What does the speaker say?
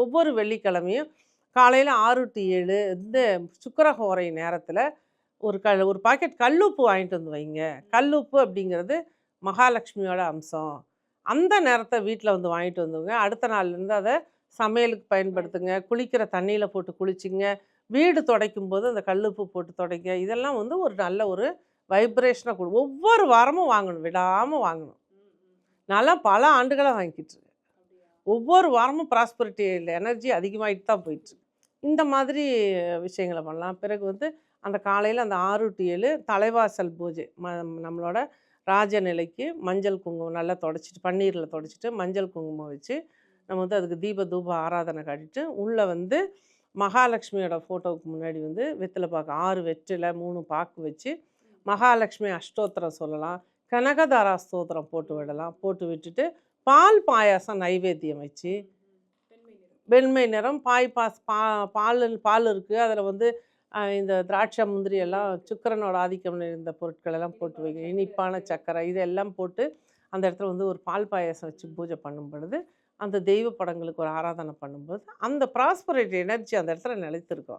ஒவ்வொரு வெள்ளிக்கிழமையும் காலையில் 6 to 7 இந்த சுக்கிரஹோரை நேரத்தில் ஒரு பாக்கெட் கல்லுப்பு வாங்கிட்டு வந்து வைங்க. கல்லுப்பு அப்படிங்கிறது மகாலட்சுமியோட அம்சம். அந்த நேரத்தை வீட்டில் வந்து வாங்கிட்டு வந்துங்க. அடுத்த நாள்லேருந்து அதை சமையலுக்கு பயன்படுத்துங்க. குளிக்கிற தண்ணியில் போட்டு குளிச்சிங்க. வீடு துடைக்கும் போது அந்த கல்லுப்பு போட்டு துடைங்க. இதெல்லாம் வந்து ஒரு நல்ல ஒரு வைப்ரேஷனாக ஒவ்வொரு வாரமும் வாங்கணும், விடாமல் வாங்கணும். நான்லாம் பல ஆண்டுகளாக வாங்கிக்கிட்டு இருக்கேன். ஒவ்வொரு வாரமும் ப்ராஸ்பரிட்டி எனர்ஜி அதிகமாகிட்டு தான் போயிட்டு. இந்த மாதிரி விஷயங்களை பண்ணலாம். பிறகு வந்து அந்த காலையில் அந்த 6 to 7 தலைவாசல் பூஜை நம்மளோட ராஜநிலைக்கு மஞ்சள் குங்குமம் நல்லா தொடச்சிட்டு பன்னீரில் தொடச்சிட்டு மஞ்சள் குங்குமம் வச்சு நம்ம வந்து அதுக்கு தீப தூப ஆராதனை காட்டிட்டு உள்ளே வந்து மகாலட்சுமியோட ஃபோட்டோவுக்கு முன்னாடி வந்து வெற்றிலை பாக்கு 6 வெற்றிலை 3 பாக்கு வச்சு மகாலட்சுமி அஷ்டோத்திரம் சொல்லலாம். கனகதாரா ஸ்தோத்திரம் போட்டு விடலாம். போட்டு விட்டுட்டு பால் பாயாசம் நைவேத்தியம் வச்சு வெண்மை நிறம் பால் இருக்குது. அதில் வந்து இந்த திராட்சை முந்திரி எல்லாம் சுக்கிரனோட ஆதிக்கம் இந்த பொருட்கள் எல்லாம் போட்டு வைக்க இனிப்பான சர்க்கரை இதெல்லாம் போட்டு அந்த இடத்துல வந்து ஒரு பால் பாயாசம் வச்சு பூஜை பண்ணும் பொழுது அந்த தெய்வ படங்களுக்கு ஒரு ஆராதனை பண்ணும்போது அந்த ப்ராஸ்பரிட்டி எனர்ஜி அந்த இடத்துல நிலைத்திருக்கும்.